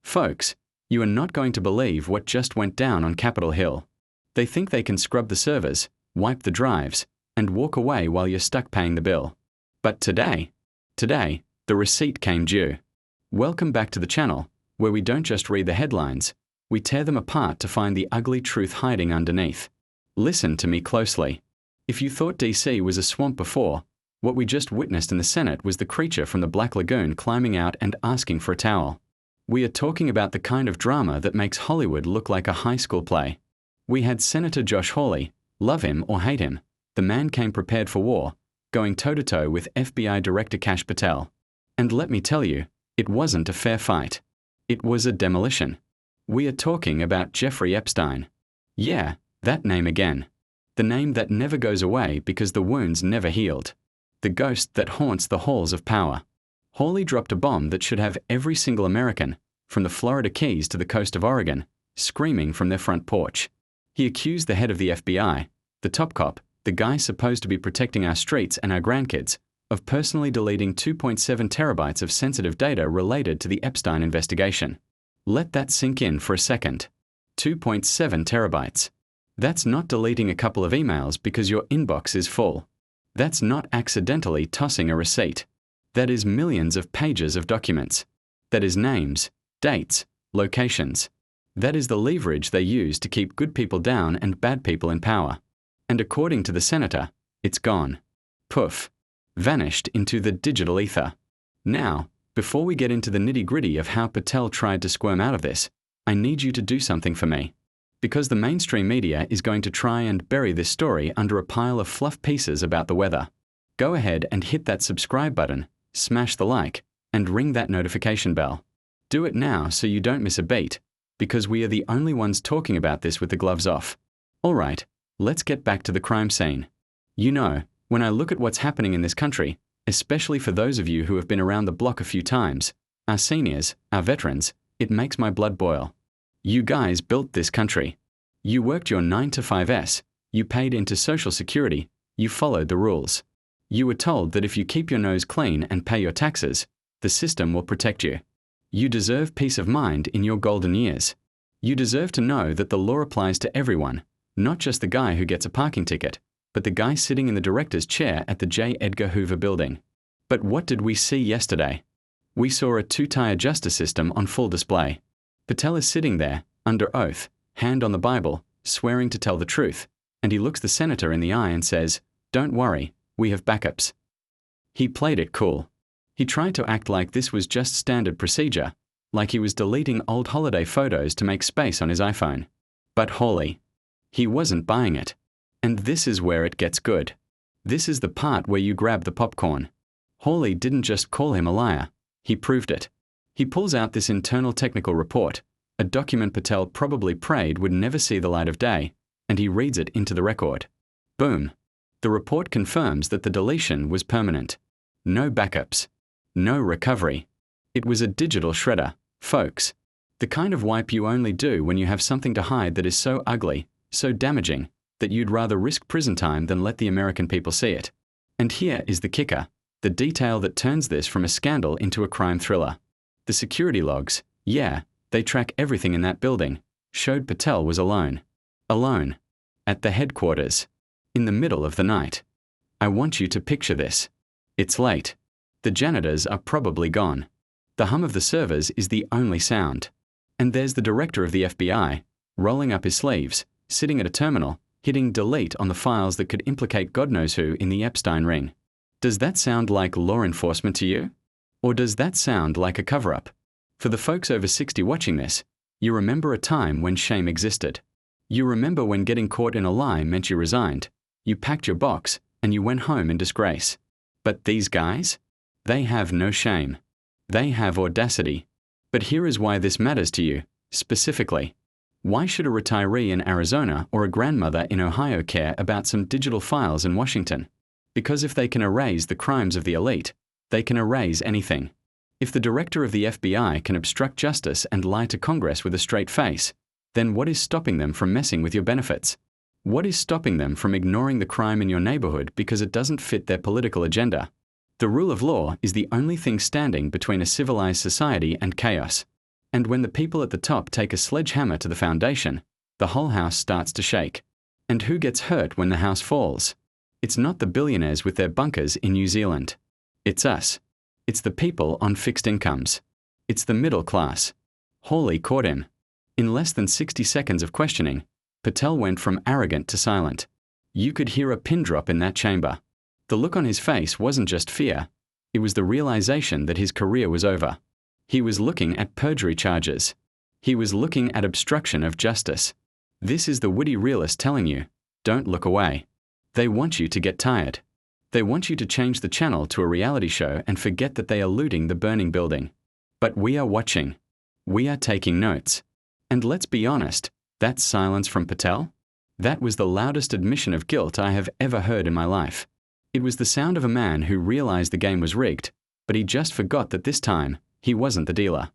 Folks, you are not going to believe what just went down on Capitol Hill. They think they can scrub the servers, wipe the drives, and walk away while you're stuck paying the bill. But today, the receipt came due. Welcome back to the channel, where we don't just read the headlines, we tear them apart to find the ugly truth hiding underneath. Listen to me closely. If you thought DC was a swamp before, what we just witnessed in the Senate was the creature from the Black Lagoon climbing out and asking for a towel. We are talking about the kind of drama that makes Hollywood look like a high school play. We had Senator Josh Hawley, love him or hate him, the man came prepared for war, going toe-to-toe with FBI Director Kash Patel. And let me tell you, it wasn't a fair fight. It was a demolition. We are talking about Jeffrey Epstein. Yeah, that name again. The name that never goes away because the wounds never healed. The ghost that haunts the halls of power. Hawley dropped a bomb that should have every single American, from the Florida Keys to the coast of Oregon, screaming from their front porch. He accused the head of the FBI, the top cop, the guy supposed to be protecting our streets and our grandkids, of personally deleting 2.7 terabytes of sensitive data related to the Epstein investigation. Let that sink in for a second. 2.7 terabytes. That's not deleting a couple of emails because your inbox is full. That's not accidentally tossing a receipt. That is millions of pages of documents. That is names, dates, locations. That is the leverage they use to keep good people down and bad people in power. And according to the senator, it's gone. Poof. Vanished into the digital ether. Now, before we get into the nitty-gritty of how Patel tried to squirm out of this, I need you to do something for me. Because the mainstream media is going to try and bury this story under a pile of fluff pieces about the weather. Go ahead and hit that subscribe button, smash the like, and ring that notification bell. Do it now so you don't miss a beat, because we are the only ones talking about this with the gloves off. Alright, let's get back to the crime scene. You know, when I look at what's happening in this country, especially for those of you who have been around the block a few times, our seniors, our veterans, it makes my blood boil. You guys built this country. You worked your 9-to-5s, you paid into Social Security, you followed the rules. You were told that if you keep your nose clean and pay your taxes, the system will protect you. You deserve peace of mind in your golden years. You deserve to know that the law applies to everyone, not just the guy who gets a parking ticket, but the guy sitting in the director's chair at the J. Edgar Hoover building. But what did we see yesterday? We saw a two-tier justice system on full display. Patel is sitting there, under oath, hand on the Bible, swearing to tell the truth, and he looks the senator in the eye and says, "Don't worry, we have backups." He played it cool. He tried to act like this was just standard procedure, like he was deleting old holiday photos to make space on his iPhone. But Hawley, he wasn't buying it. And this is where it gets good. This is the part where you grab the popcorn. Hawley didn't just call him a liar, he proved it. He pulls out this internal technical report, a document Patel probably prayed would never see the light of day, and he reads it into the record. Boom. The report confirms that the deletion was permanent. No backups. No recovery. It was a digital shredder, folks. The kind of wipe you only do when you have something to hide that is so ugly, so damaging, that you'd rather risk prison time than let the American people see it. And here is the kicker, the detail that turns this from a scandal into a crime thriller. The security logs, yeah, they track everything in that building, showed Patel was alone. Alone. At the headquarters. In the middle of the night. I want you to picture this. It's late. The janitors are probably gone. The hum of the servers is the only sound. And there's the director of the FBI, rolling up his sleeves, sitting at a terminal, hitting delete on the files that could implicate God knows who in the Epstein ring. Does that sound like law enforcement to you? Or does that sound like a cover-up? For the folks over 60 watching this, you remember a time when shame existed. You remember when getting caught in a lie meant you resigned, you packed your box, and you went home in disgrace. But these guys? They have no shame. They have audacity. But here is why this matters to you, specifically. Why should a retiree in Arizona or a grandmother in Ohio care about some digital files in Washington? Because if they can erase the crimes of the elite, they can erase anything. If the director of the FBI can obstruct justice and lie to Congress with a straight face, then what is stopping them from messing with your benefits? What is stopping them from ignoring the crime in your neighborhood because it doesn't fit their political agenda? The rule of law is the only thing standing between a civilized society and chaos. And when the people at the top take a sledgehammer to the foundation, the whole house starts to shake. And who gets hurt when the house falls? It's not the billionaires with their bunkers in New Zealand. It's us. It's the people on fixed incomes. It's the middle class. Hawley caught him. In less than 60 seconds of questioning, Patel went from arrogant to silent. You could hear a pin drop in that chamber. The look on his face wasn't just fear. It was the realization that his career was over. He was looking at perjury charges. He was looking at obstruction of justice. This is the witty realist telling you, don't look away. They want you to get tired. They want you to change the channel to a reality show and forget that they are looting the burning building. But we are watching. We are taking notes. And let's be honest, that silence from Patel? That was the loudest admission of guilt I have ever heard in my life. It was the sound of a man who realized the game was rigged, but he just forgot that this time, he wasn't the dealer.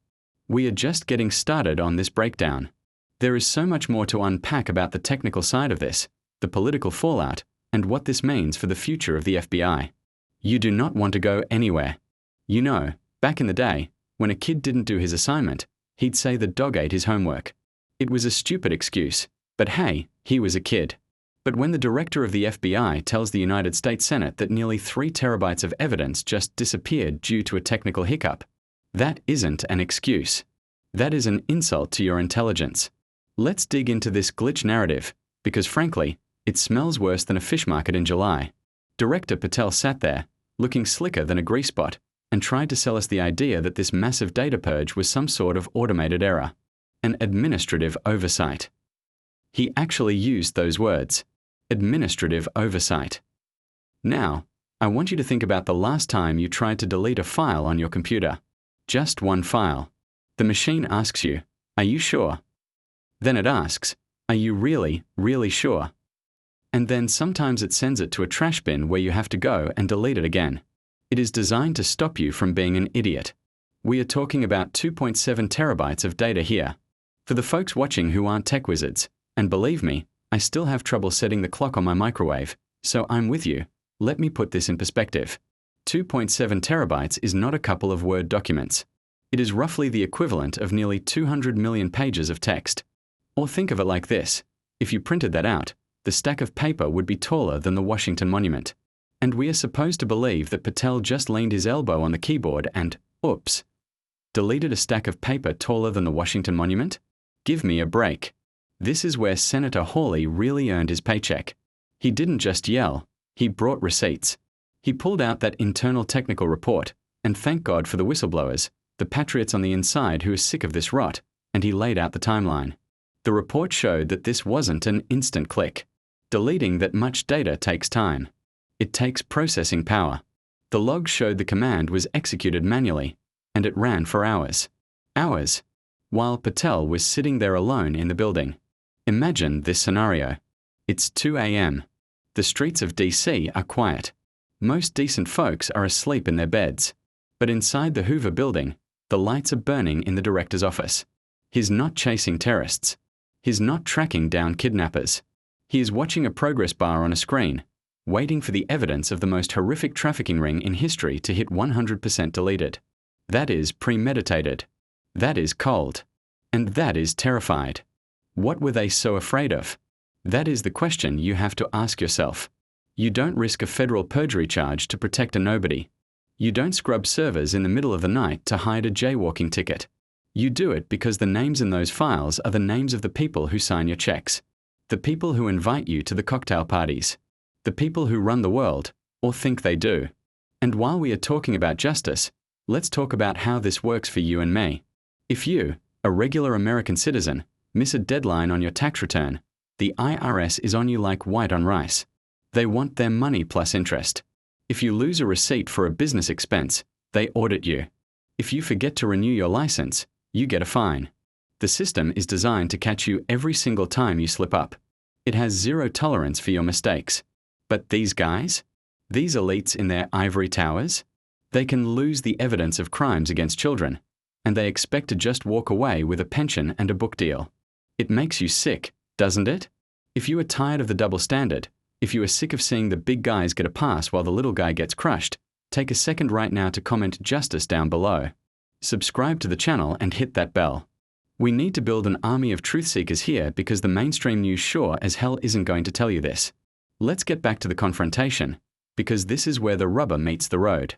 We are just getting started on this breakdown. There is so much more to unpack about the technical side of this, the political fallout, and what this means for the future of the FBI. You do not want to go anywhere. You know, back in the day, when a kid didn't do his assignment, he'd say the dog ate his homework. It was a stupid excuse, but hey, he was a kid. But when the director of the FBI tells the United States Senate that nearly 3 terabytes of evidence just disappeared due to a technical hiccup, that isn't an excuse. That is an insult to your intelligence. Let's dig into this glitch narrative, because frankly, it smells worse than a fish market in July. Director Patel sat there, looking slicker than a grease spot, and tried to sell us the idea that this massive data purge was some sort of automated error, an administrative oversight. He actually used those words, administrative oversight. Now, I want you to think about the last time you tried to delete a file on your computer. Just one file. The machine asks you, are you sure? Then it asks, are you really, really sure? And then sometimes it sends it to a trash bin where you have to go and delete it again. It is designed to stop you from being an idiot. We are talking about 2.7 terabytes of data here. For the folks watching who aren't tech wizards, and believe me, I still have trouble setting the clock on my microwave, so I'm with you. Let me put this in perspective. 2.7 terabytes is not a couple of Word documents. It is roughly the equivalent of nearly 200 million pages of text. Or think of it like this. If you printed that out, the stack of paper would be taller than the Washington Monument. And we are supposed to believe that Patel just leaned his elbow on the keyboard and, oops, deleted a stack of paper taller than the Washington Monument? Give me a break. This is where Senator Hawley really earned his paycheck. He didn't just yell, he brought receipts. He pulled out that internal technical report, and thank God for the whistleblowers, the patriots on the inside who are sick of this rot, and he laid out the timeline. The report showed that this wasn't an instant click. Deleting that much data takes time. It takes processing power. The log showed the command was executed manually, and it ran for hours. Hours. While Patel was sitting there alone in the building. Imagine this scenario. It's 2 a.m. The streets of DC are quiet. Most decent folks are asleep in their beds. But inside the Hoover building, the lights are burning in the director's office. He's not chasing terrorists. He's not tracking down kidnappers. He is watching a progress bar on a screen, waiting for the evidence of the most horrific trafficking ring in history to hit 100% deleted. That is premeditated. That is cold. And that is terrified. What were they so afraid of? That is the question you have to ask yourself. You don't risk a federal perjury charge to protect a nobody. You don't scrub servers in the middle of the night to hide a jaywalking ticket. You do it because the names in those files are the names of the people who sign your checks, the people who invite you to the cocktail parties, the people who run the world, or think they do. And while we are talking about justice, let's talk about how this works for you and me. If you, a regular American citizen, miss a deadline on your tax return, the IRS is on you like white on rice. They want their money plus interest. If you lose a receipt for a business expense, they audit you. If you forget to renew your license, you get a fine. The system is designed to catch you every single time you slip up. It has zero tolerance for your mistakes. But these guys? These elites in their ivory towers? They can lose the evidence of crimes against children, and they expect to just walk away with a pension and a book deal. It makes you sick, doesn't it? If you are tired of the double standard, if you are sick of seeing the big guys get a pass while the little guy gets crushed, take a second right now to comment justice down below. Subscribe to the channel and hit that bell. We need to build an army of truth seekers here because the mainstream news sure as hell isn't going to tell you this. Let's get back to the confrontation, because this is where the rubber meets the road.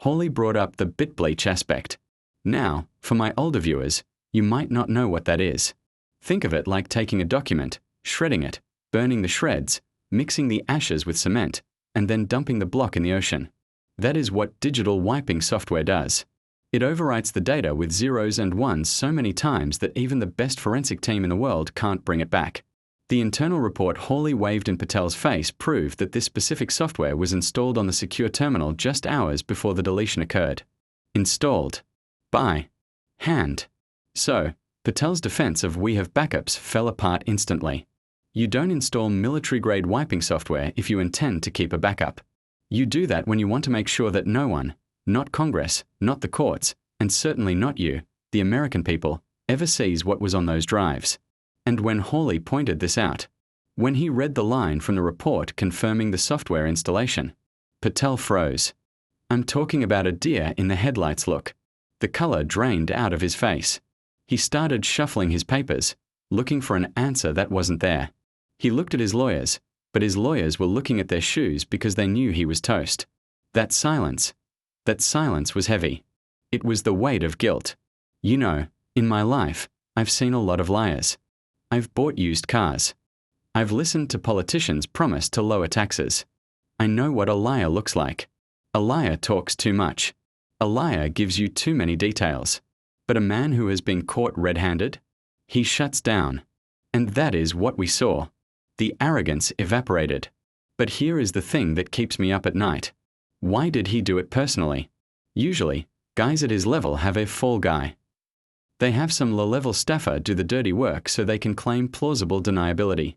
Hawley brought up the Bit-bleach aspect. Now, for my older viewers, you might not know what that is. Think of it like taking a document, shredding it, burning the shreds, mixing the ashes with cement, and then dumping the block in the ocean. That is what digital wiping software does. It overwrites the data with zeros and ones so many times that even the best forensic team in the world can't bring it back. The internal report Hawley waved in Patel's face proved that this specific software was installed on the secure terminal just hours before the deletion occurred. Installed by hand. So, Patel's defense of "we have backups" fell apart instantly. You don't install military-grade wiping software if you intend to keep a backup. You do that when you want to make sure that no one, not Congress, not the courts, and certainly not you, the American people, ever sees what was on those drives. And when Hawley pointed this out, when he read the line from the report confirming the software installation, Patel froze. I'm talking about a deer in the headlights look. The color drained out of his face. He started shuffling his papers, looking for an answer that wasn't there. He looked at his lawyers, but his lawyers were looking at their shoes because they knew he was toast. That silence was heavy. It was the weight of guilt. You know, in my life, I've seen a lot of liars. I've bought used cars. I've listened to politicians promise to lower taxes. I know what a liar looks like. A liar talks too much. A liar gives you too many details. But a man who has been caught red-handed? He shuts down. And that is what we saw. The arrogance evaporated. But here is the thing that keeps me up at night. Why did he do it personally? Usually, guys at his level have a fall guy. They have some low-level staffer do the dirty work so they can claim plausible deniability.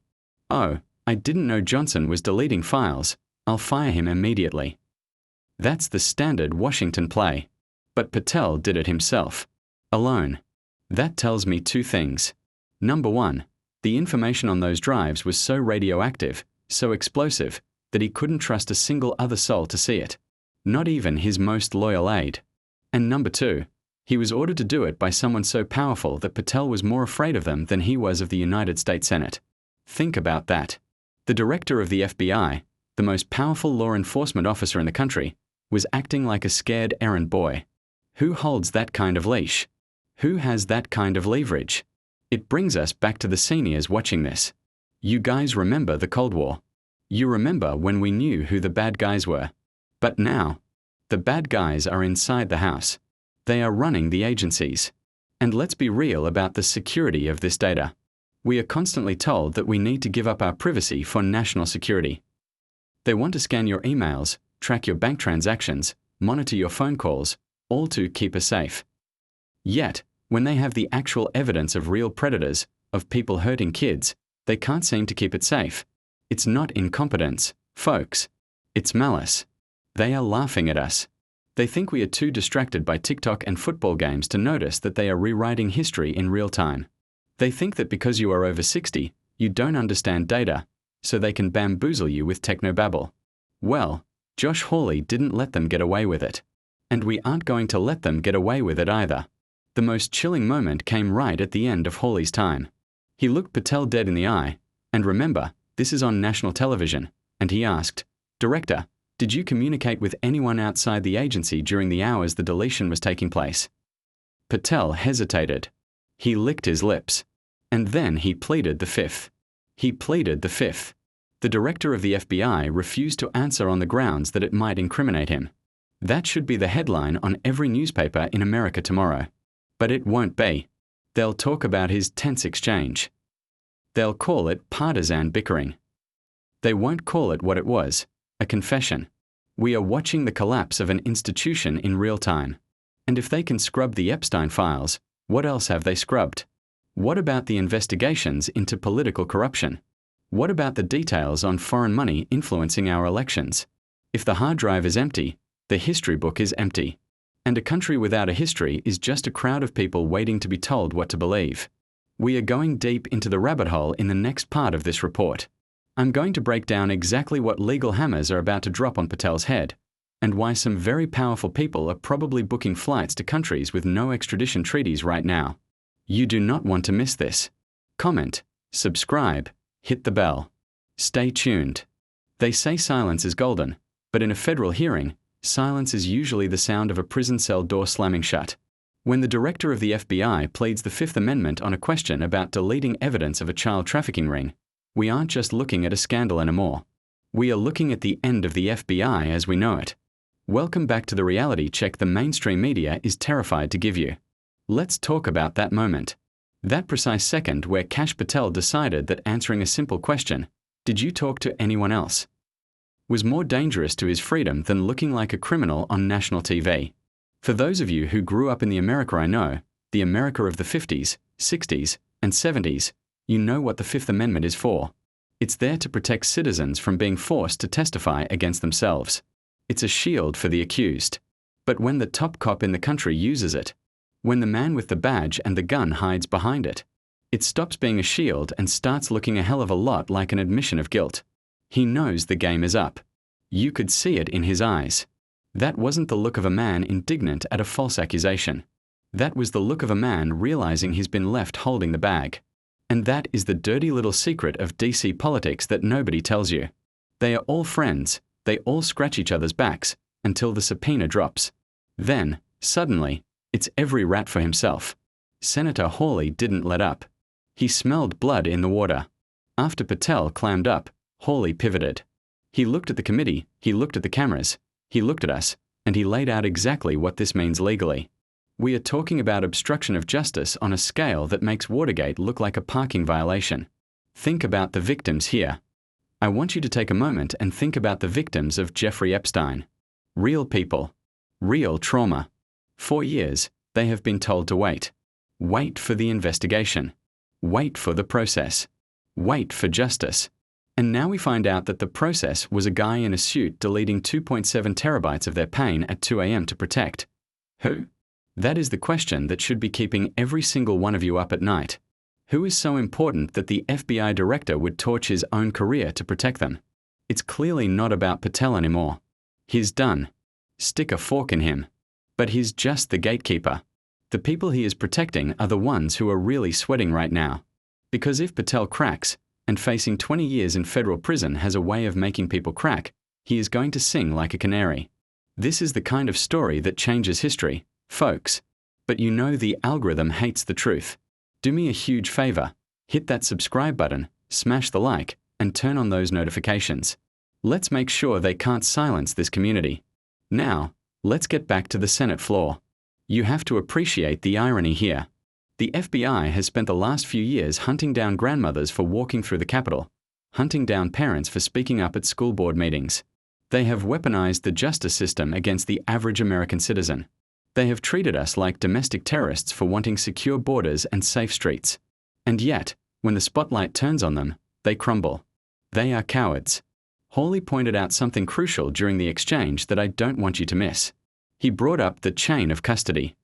Oh, I didn't know Johnson was deleting files. I'll fire him immediately. That's the standard Washington play. But Patel did it himself. Alone. That tells me two things. Number one, the information on those drives was so radioactive, so explosive, that he couldn't trust a single other soul to see it. Not even his most loyal aide. And number two, he was ordered to do it by someone so powerful that Patel was more afraid of them than he was of the United States Senate. Think about that. The director of the FBI, the most powerful law enforcement officer in the country, was acting like a scared errand boy. Who holds that kind of leash? Who has that kind of leverage? It brings us back to the seniors watching this. You guys remember the Cold War. You remember when we knew who the bad guys were. But now, the bad guys are inside the house. They are running the agencies. And let's be real about the security of this data. We are constantly told that we need to give up our privacy for national security. They want to scan your emails, track your bank transactions, monitor your phone calls, all to keep us safe. Yet, when they have the actual evidence of real predators, of people hurting kids, they can't seem to keep it safe. It's not incompetence, folks. It's malice. They are laughing at us. They think we are too distracted by TikTok and football games to notice that they are rewriting history in real time. They think that because you are over 60, you don't understand data, so they can bamboozle you with technobabble. Well, Josh Hawley didn't let them get away with it. And we aren't going to let them get away with it either. The most chilling moment came right at the end of Hawley's time. He looked Patel dead in the eye, and remember, this is on national television, and he asked, "Director, did you communicate with anyone outside the agency during the hours the deletion was taking place?" Patel hesitated. He licked his lips. And then he pleaded the fifth. He pleaded the fifth. The director of the FBI refused to answer on the grounds that it might incriminate him. That should be the headline on every newspaper in America tomorrow. But it won't be. They'll talk about his tense exchange. They'll call it partisan bickering. They won't call it what it was, a confession. We are watching the collapse of an institution in real time. And if they can scrub the Epstein files, what else have they scrubbed? What about the investigations into political corruption? What about the details on foreign money influencing our elections? If the hard drive is empty, the history book is empty. And a country without a history is just a crowd of people waiting to be told what to believe. We are going deep into the rabbit hole in the next part of this report. I'm going to break down exactly what legal hammers are about to drop on Patel's head, and why some very powerful people are probably booking flights to countries with no extradition treaties right now. You do not want to miss this. Comment, subscribe, hit the bell. Stay tuned. They say silence is golden, but in a federal hearing, silence is usually the sound of a prison cell door slamming shut. When the director of the FBI pleads the Fifth Amendment on a question about deleting evidence of a child trafficking ring, we aren't just looking at a scandal anymore. We are looking at the end of the FBI as we know it. Welcome back to the reality check the mainstream media is terrified to give you. Let's talk about that moment. That precise second where Kash Patel decided that answering a simple question, "Did you talk to anyone else?" was more dangerous to his freedom than looking like a criminal on national TV. For those of you who grew up in the America I know, the America of the 50s, 60s, and 70s, you know what the Fifth Amendment is for. It's there to protect citizens from being forced to testify against themselves. It's a shield for the accused. But when the top cop in the country uses it, when the man with the badge and the gun hides behind it, it stops being a shield and starts looking a hell of a lot like an admission of guilt. He knows the game is up. You could see it in his eyes. That wasn't the look of a man indignant at a false accusation. That was the look of a man realizing he's been left holding the bag. And that is the dirty little secret of DC politics that nobody tells you. They are all friends. They all scratch each other's backs until the subpoena drops. Then, suddenly, it's every rat for himself. Senator Hawley didn't let up. He smelled blood in the water. After Patel clammed up, Hawley pivoted. He looked at the committee, he looked at the cameras, he looked at us, and he laid out exactly what this means legally. We are talking about obstruction of justice on a scale that makes Watergate look like a parking violation. Think about the victims here. I want you to take a moment and think about the victims of Jeffrey Epstein. Real people. Real trauma. 4 years, they have been told to wait. Wait for the investigation. Wait for the process. Wait for justice. And now we find out that the process was a guy in a suit deleting 2.7 terabytes of their pain at 2 a.m. to protect. Who? That is the question that should be keeping every single one of you up at night. Who is so important that the FBI director would torch his own career to protect them? It's clearly not about Patel anymore. He's done. Stick a fork in him. But he's just the gatekeeper. The people he is protecting are the ones who are really sweating right now. Because if Patel cracks, and facing 20 years in federal prison has a way of making people crack, he is going to sing like a canary. This is the kind of story that changes history, folks. But you know the algorithm hates the truth. Do me a huge favor, hit that subscribe button, smash the like, and turn on those notifications. Let's make sure they can't silence this community. Now, let's get back to the Senate floor. You have to appreciate the irony here. The FBI has spent the last few years hunting down grandmothers for walking through the Capitol, hunting down parents for speaking up at school board meetings. They have weaponized the justice system against the average American citizen. They have treated us like domestic terrorists for wanting secure borders and safe streets. And yet, when the spotlight turns on them, they crumble. They are cowards. Hawley pointed out something crucial during the exchange that I don't want you to miss. He brought up the chain of custody.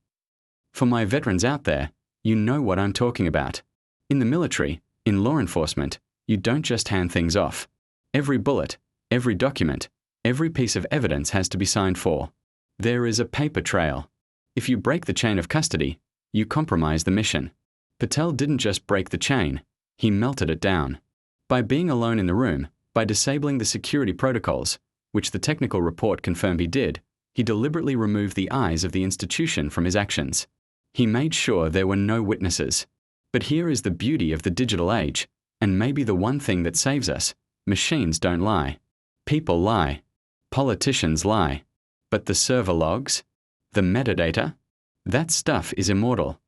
For my veterans out there, you know what I'm talking about. In the military, in law enforcement, you don't just hand things off. Every bullet, every document, every piece of evidence has to be signed for. There is a paper trail. If you break the chain of custody, you compromise the mission. Patel didn't just break the chain, he melted it down. By being alone in the room, by disabling the security protocols, which the technical report confirmed he did, he deliberately removed the eyes of the institution from his actions. He made sure there were no witnesses. But here is the beauty of the digital age, and maybe the one thing that saves us: machines don't lie. People lie. Politicians lie. But the server logs? The metadata? That stuff is immortal.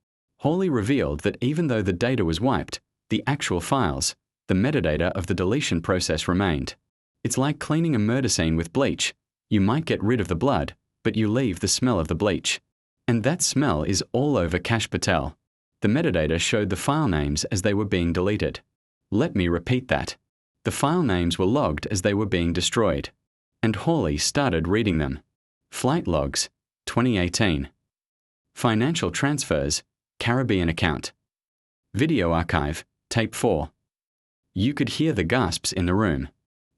Hawley revealed that even though the data was wiped, the actual files, the metadata of the deletion process remained. It's like cleaning a murder scene with bleach. You might get rid of the blood, but you leave the smell of the bleach. And that smell is all over Kash Patel. The metadata showed the file names as they were being deleted. Let me repeat that. The file names were logged as they were being destroyed. And Hawley started reading them. Flight logs, 2018. Financial transfers, Caribbean account. Video archive, tape 4. You could hear the gasps in the room.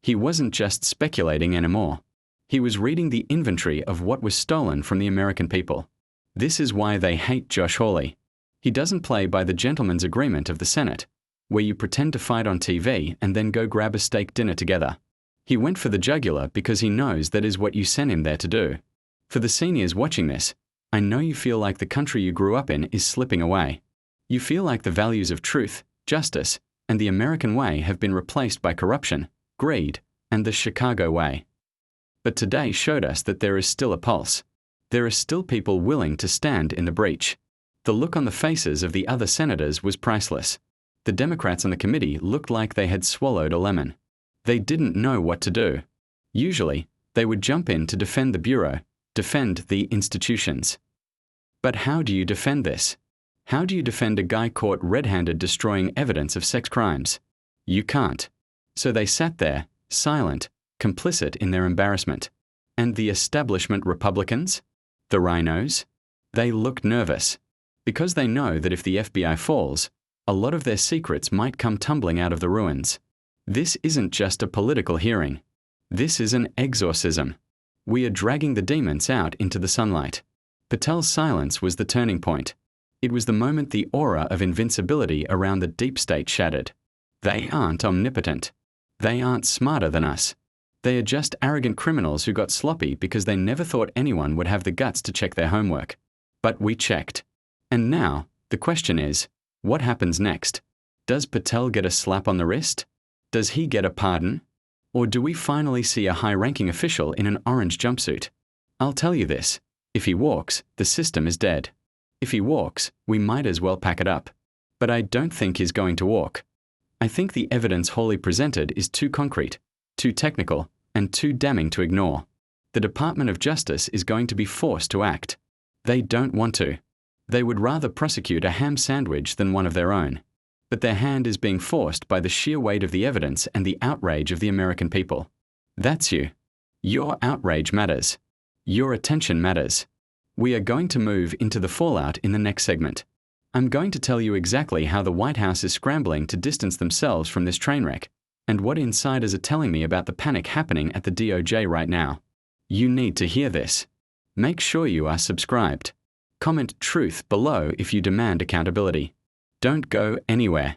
He wasn't just speculating anymore. He was reading the inventory of what was stolen from the American people. This is why they hate Josh Hawley. He doesn't play by the gentleman's agreement of the Senate, where you pretend to fight on TV and then go grab a steak dinner together. He went for the jugular because he knows that is what you sent him there to do. For the seniors watching this, I know you feel like the country you grew up in is slipping away. You feel like the values of truth, justice, and the American way have been replaced by corruption, greed, and the Chicago way. But today showed us that there is still a pulse. There are still people willing to stand in the breach. The look on the faces of the other senators was priceless. The Democrats on the committee looked like they had swallowed a lemon. They didn't know what to do. Usually, they would jump in to defend the Bureau, defend the institutions. But how do you defend this? How do you defend a guy caught red-handed destroying evidence of sex crimes? You can't. So they sat there, silent, complicit in their embarrassment. And the establishment Republicans? The rhinos? They look nervous. Because they know that if the FBI falls, a lot of their secrets might come tumbling out of the ruins. This isn't just a political hearing. This is an exorcism. We are dragging the demons out into the sunlight. Patel's silence was the turning point. It was the moment the aura of invincibility around the deep state shattered. They aren't omnipotent. They aren't smarter than us. They are just arrogant criminals who got sloppy because they never thought anyone would have the guts to check their homework. But we checked. And now, the question is, what happens next? Does Patel get a slap on the wrist? Does he get a pardon? Or do we finally see a high-ranking official in an orange jumpsuit? I'll tell you this, if he walks, the system is dead. If he walks, we might as well pack it up. But I don't think he's going to walk. I think the evidence Hawley presented is too concrete, too technical, and too damning to ignore. The Department of Justice is going to be forced to act. They don't want to. They would rather prosecute a ham sandwich than one of their own. But their hand is being forced by the sheer weight of the evidence and the outrage of the American people. That's you. Your outrage matters. Your attention matters. We are going to move into the fallout in the next segment. I'm going to tell you exactly how the White House is scrambling to distance themselves from this train wreck, and what insiders are telling me about the panic happening at the DOJ right now. You need to hear this. Make sure you are subscribed. Comment truth below if you demand accountability. Don't go anywhere.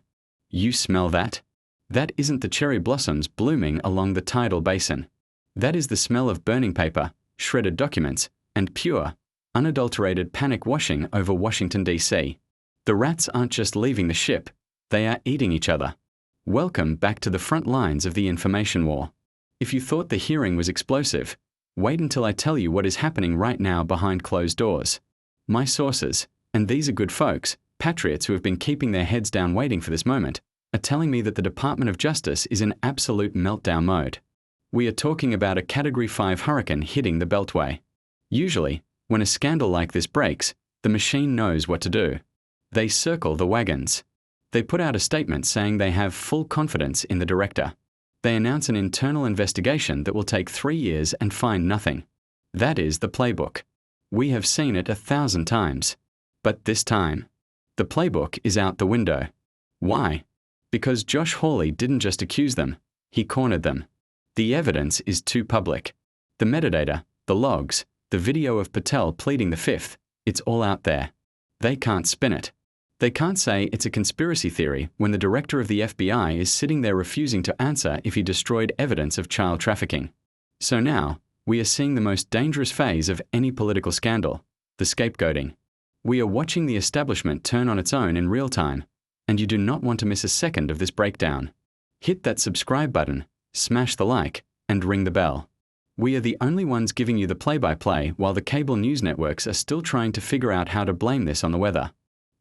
You smell that? That isn't the cherry blossoms blooming along the tidal basin. That is the smell of burning paper, shredded documents, and pure, unadulterated panic washing over Washington, D.C. The rats aren't just leaving the ship, they are eating each other. Welcome back to the front lines of the information war. If you thought the hearing was explosive, wait until I tell you what is happening right now behind closed doors. My sources, and these are good folks, patriots who have been keeping their heads down waiting for this moment, are telling me that the Department of Justice is in absolute meltdown mode. We are talking about a Category 5 hurricane hitting the Beltway. Usually, when a scandal like this breaks, the machine knows what to do. They circle the wagons. They put out a statement saying they have full confidence in the director. They announce an internal investigation that will take 3 years and find nothing. That is the playbook. We have seen it 1,000 times. But this time, the playbook is out the window. Why? Because Josh Hawley didn't just accuse them, he cornered them. The evidence is too public. The metadata, the logs, the video of Patel pleading the fifth, it's all out there. They can't spin it. They can't say it's a conspiracy theory when the director of the FBI is sitting there refusing to answer if he destroyed evidence of child trafficking. So now, we are seeing the most dangerous phase of any political scandal, the scapegoating. We are watching the establishment turn on its own in real time, and you do not want to miss a second of this breakdown. Hit that subscribe button, smash the like, and ring the bell. We are the only ones giving you the play-by-play while the cable news networks are still trying to figure out how to blame this on the weather.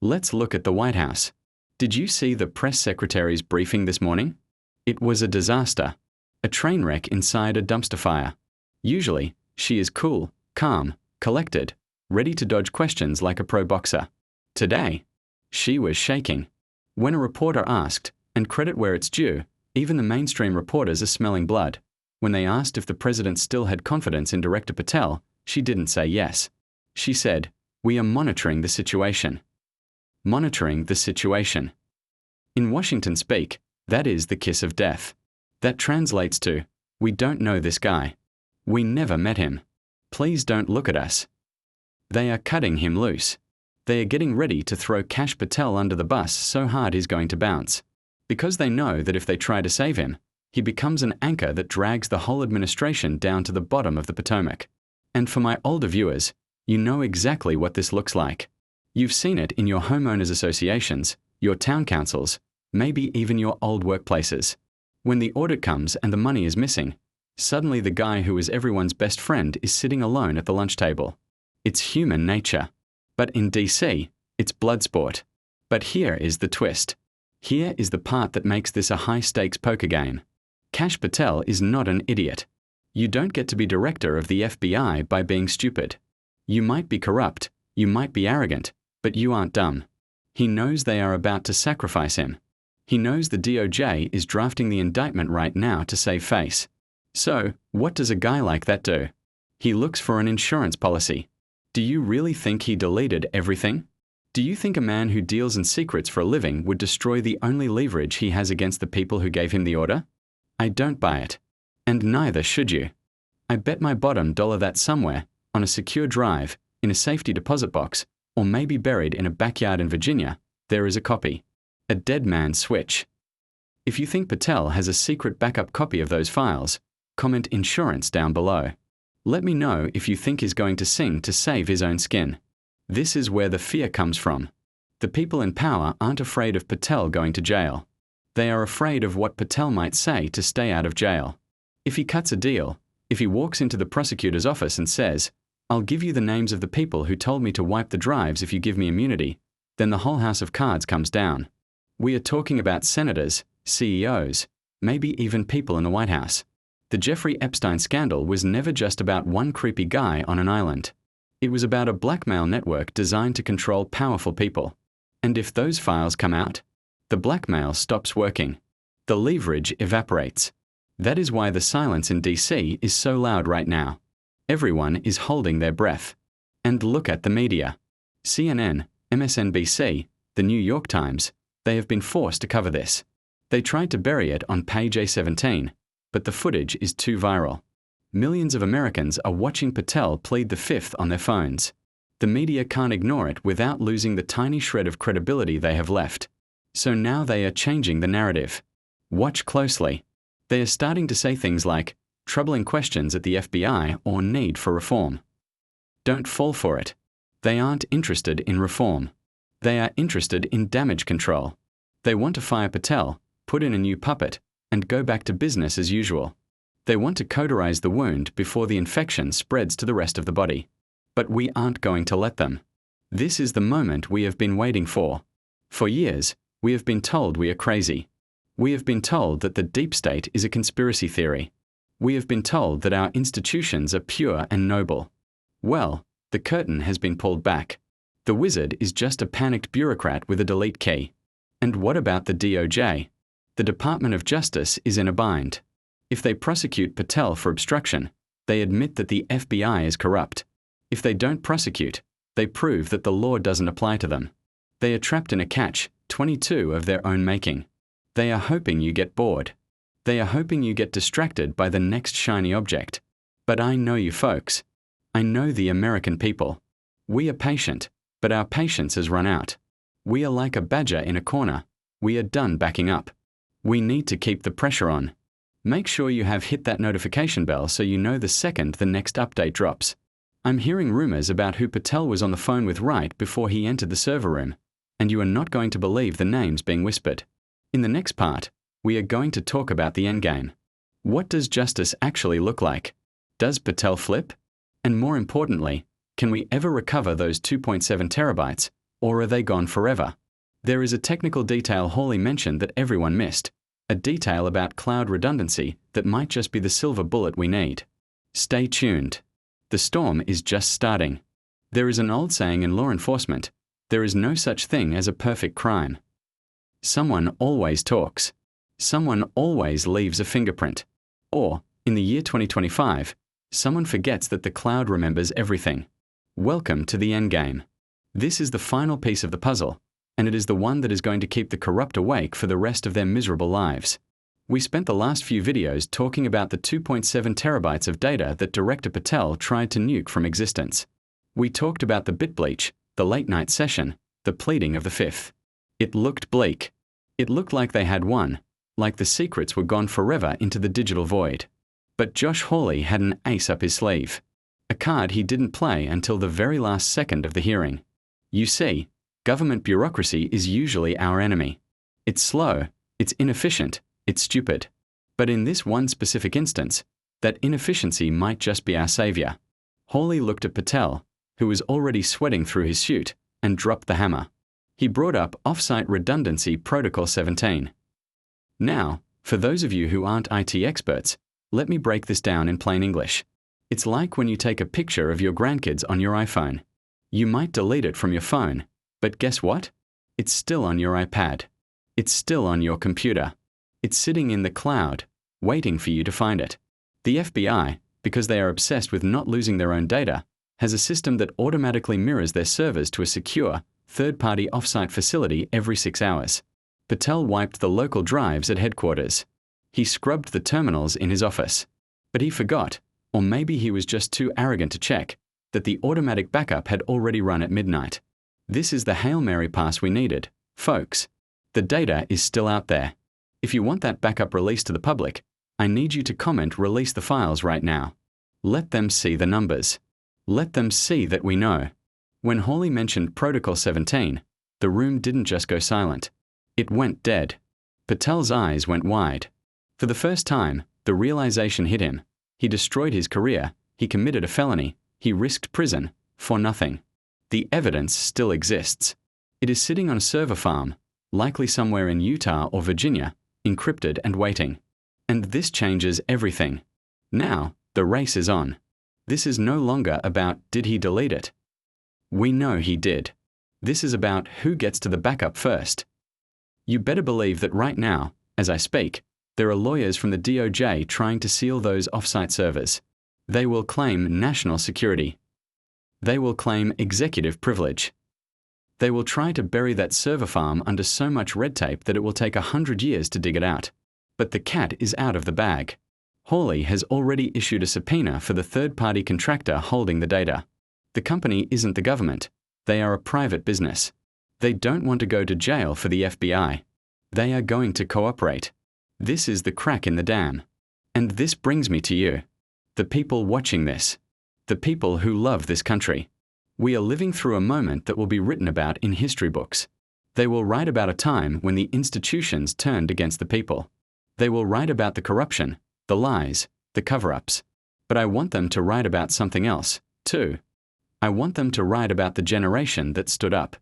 Let's look at the White House. Did you see the press secretary's briefing this morning? It was a disaster. A train wreck inside a dumpster fire. Usually, she is cool, calm, collected, ready to dodge questions like a pro boxer. Today, she was shaking. When a reporter asked, and credit where it's due, even the mainstream reporters are smelling blood. When they asked if the president still had confidence in Director Patel, she didn't say yes. She said, "We are monitoring the situation." Monitoring the situation. In Washington speak, that is the kiss of death. That translates to, we don't know this guy. We never met him. Please don't look at us. They are cutting him loose. They are getting ready to throw Kash Patel under the bus so hard he's going to bounce. Because they know that if they try to save him, he becomes an anchor that drags the whole administration down to the bottom of the Potomac. And for my older viewers, you know exactly what this looks like. You've seen it in your homeowners associations, your town councils, maybe even your old workplaces. When the audit comes and the money is missing, suddenly the guy who is everyone's best friend is sitting alone at the lunch table. It's human nature. But in DC, it's blood sport. But here is the twist. Here is the part that makes this a high-stakes poker game. Kash Patel is not an idiot. You don't get to be director of the FBI by being stupid. You might be corrupt, you might be arrogant, but you aren't dumb. He knows they are about to sacrifice him. He knows the DOJ is drafting the indictment right now to save face. So, what does a guy like that do? He looks for an insurance policy. Do you really think he deleted everything? Do you think a man who deals in secrets for a living would destroy the only leverage he has against the people who gave him the order? I don't buy it. And neither should you. I bet my bottom dollar that somewhere, on a secure drive, in a safety deposit box, or maybe buried in a backyard in Virginia, there is a copy. A dead man's switch. If you think Patel has a secret backup copy of those files, comment insurance down below. Let me know if you think he's going to sing to save his own skin. This is where the fear comes from. The people in power aren't afraid of Patel going to jail. They are afraid of what Patel might say to stay out of jail. If he cuts a deal, if he walks into the prosecutor's office and says, "I'll give you the names of the people who told me to wipe the drives if you give me immunity," then the whole house of cards comes down. We are talking about senators, CEOs, maybe even people in the White House. The Jeffrey Epstein scandal was never just about one creepy guy on an island. It was about a blackmail network designed to control powerful people. And if those files come out, the blackmail stops working. The leverage evaporates. That is why the silence in DC is so loud right now. Everyone is holding their breath. And look at the media. CNN, MSNBC, the New York Times, they have been forced to cover this. They tried to bury it on page A17, but the footage is too viral. Millions of Americans are watching Patel plead the fifth on their phones. The media can't ignore it without losing the tiny shred of credibility they have left. So now they are changing the narrative. Watch closely. They are starting to say things like, troubling questions at the FBI or need for reform. Don't fall for it. They aren't interested in reform. They are interested in damage control. They want to fire Patel, put in a new puppet, and go back to business as usual. They want to cauterize the wound before the infection spreads to the rest of the body. But we aren't going to let them. This is the moment we have been waiting for. For years, we have been told we are crazy. We have been told that the deep state is a conspiracy theory. We have been told that our institutions are pure and noble. Well, the curtain has been pulled back. The wizard is just a panicked bureaucrat with a delete key. And what about the DOJ? The Department of Justice is in a bind. If they prosecute Patel for obstruction, they admit that the FBI is corrupt. If they don't prosecute, they prove that the law doesn't apply to them. They are trapped in a catch-22 of their own making. They are hoping you get bored. They are hoping you get distracted by the next shiny object. But I know you folks. I know the American people. We are patient, but our patience has run out. We are like a badger in a corner. We are done backing up. We need to keep the pressure on. Make sure you have hit that notification bell so you know the second the next update drops. I'm hearing rumors about who Patel was on the phone with right before he entered the server room, and you are not going to believe the names being whispered. In the next part, we are going to talk about the endgame. What does justice actually look like? Does Patel flip? And more importantly, can we ever recover those 2.7 terabytes, or are they gone forever? There is a technical detail Hawley mentioned that everyone missed, a detail about cloud redundancy that might just be the silver bullet we need. Stay tuned. The storm is just starting. There is an old saying in law enforcement, there is no such thing as a perfect crime. Someone always talks. Someone always leaves a fingerprint. Or, in the year 2025, someone forgets that the cloud remembers everything. Welcome to the endgame. This is the final piece of the puzzle, and it is the one that is going to keep the corrupt awake for the rest of their miserable lives. We spent the last few videos talking about the 2.7 terabytes of data that Director Patel tried to nuke from existence. We talked about the Bit-bleach, the late-night session, the pleading of the fifth. It looked bleak. It looked like they had won, like the secrets were gone forever into the digital void. But Josh Hawley had an ace up his sleeve. A card he didn't play until the very last second of the hearing. You see, government bureaucracy is usually our enemy. It's slow, it's inefficient, it's stupid. But in this one specific instance, that inefficiency might just be our savior. Hawley looked at Patel, who was already sweating through his suit, and dropped the hammer. He brought up Offsite Redundancy Protocol 17. Now, for those of you who aren't IT experts, let me break this down in plain English. It's like when you take a picture of your grandkids on your iPhone. You might delete it from your phone, but guess what? It's still on your iPad. It's still on your computer. It's sitting in the cloud, waiting for you to find it. The FBI, because they are obsessed with not losing their own data, has a system that automatically mirrors their servers to a secure, third-party offsite facility every 6 hours. Patel wiped the local drives at headquarters. He scrubbed the terminals in his office. But he forgot, or maybe he was just too arrogant to check, that the automatic backup had already run at midnight. This is the Hail Mary pass we needed, folks. The data is still out there. If you want that backup released to the public, I need you to comment "release the files" right now. Let them see the numbers. Let them see that we know. When Hawley mentioned Protocol 17, the room didn't just go silent. It went dead. Patel's eyes went wide. For the first time, the realization hit him. He destroyed his career, he committed a felony, he risked prison, for nothing. The evidence still exists. It is sitting on a server farm, likely somewhere in Utah or Virginia, encrypted and waiting. And this changes everything. Now, the race is on. This is no longer about did he delete it. We know he did. This is about who gets to the backup first. You better believe that right now, as I speak, there are lawyers from the DOJ trying to seal those offsite servers. They will claim national security. They will claim executive privilege. They will try to bury that server farm under so much red tape that it will take 100 years to dig it out. But the cat is out of the bag. Hawley has already issued a subpoena for the third-party contractor holding the data. The company isn't the government. They are a private business. They don't want to go to jail for the FBI. They are going to cooperate. This is the crack in the dam. And this brings me to you. The people watching this. The people who love this country. We are living through a moment that will be written about in history books. They will write about a time when the institutions turned against the people. They will write about the corruption, the lies, the cover-ups. But I want them to write about something else, too. I want them to write about the generation that stood up.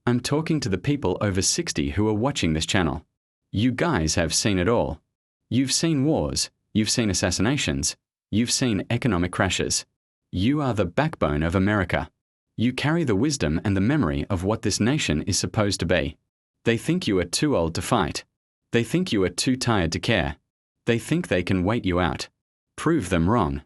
I'm talking to the people over 60 who are watching this channel. You guys have seen it all. You've seen wars, you've seen assassinations, you've seen economic crashes. You are the backbone of America. You carry the wisdom and the memory of what this nation is supposed to be. They think you are too old to fight. They think you are too tired to care. They think they can wait you out. Prove them wrong.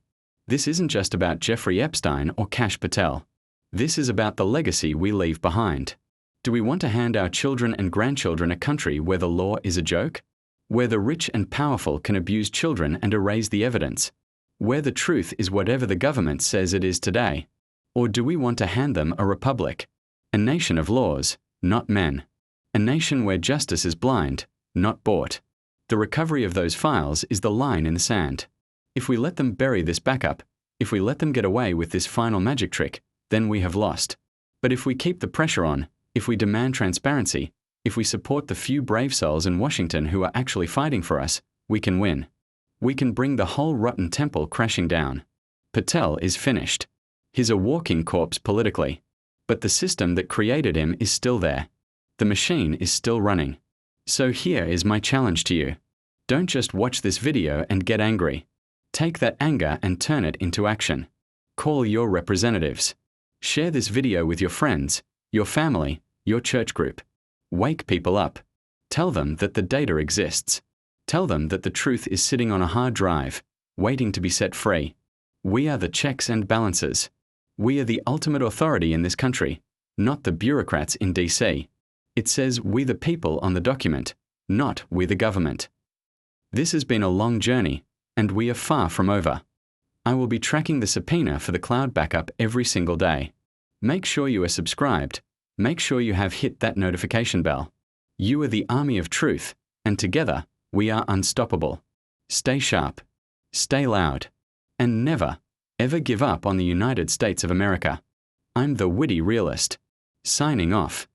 This isn't just about Jeffrey Epstein or Kash Patel. This is about the legacy we leave behind. Do we want to hand our children and grandchildren a country where the law is a joke? Where the rich and powerful can abuse children and erase the evidence? Where the truth is whatever the government says it is today? Or do we want to hand them a republic? A nation of laws, not men. A nation where justice is blind, not bought. The recovery of those files is the line in the sand. If we let them bury this backup, if we let them get away with this final magic trick, then we have lost. But if we keep the pressure on, if we demand transparency, if we support the few brave souls in Washington who are actually fighting for us, we can win. We can bring the whole rotten temple crashing down. Patel is finished. He's a walking corpse politically. But the system that created him is still there. The machine is still running. So here is my challenge to you. Don't just watch this video and get angry. Take that anger and turn it into action. Call your representatives. Share this video with your friends, your family, your church group. Wake people up. Tell them that the data exists. Tell them that the truth is sitting on a hard drive, waiting to be set free. We are the checks and balances. We are the ultimate authority in this country, not the bureaucrats in DC. It says we the people on the document, not we the government. This has been a long journey, and we are far from over. I will be tracking the subpoena for the cloud backup every single day. Make sure you are subscribed. Make sure you have hit that notification bell. You are the army of truth, and together we are unstoppable. Stay sharp, stay loud, and never, ever give up on the United States of America. I'm the Witty Realist, signing off.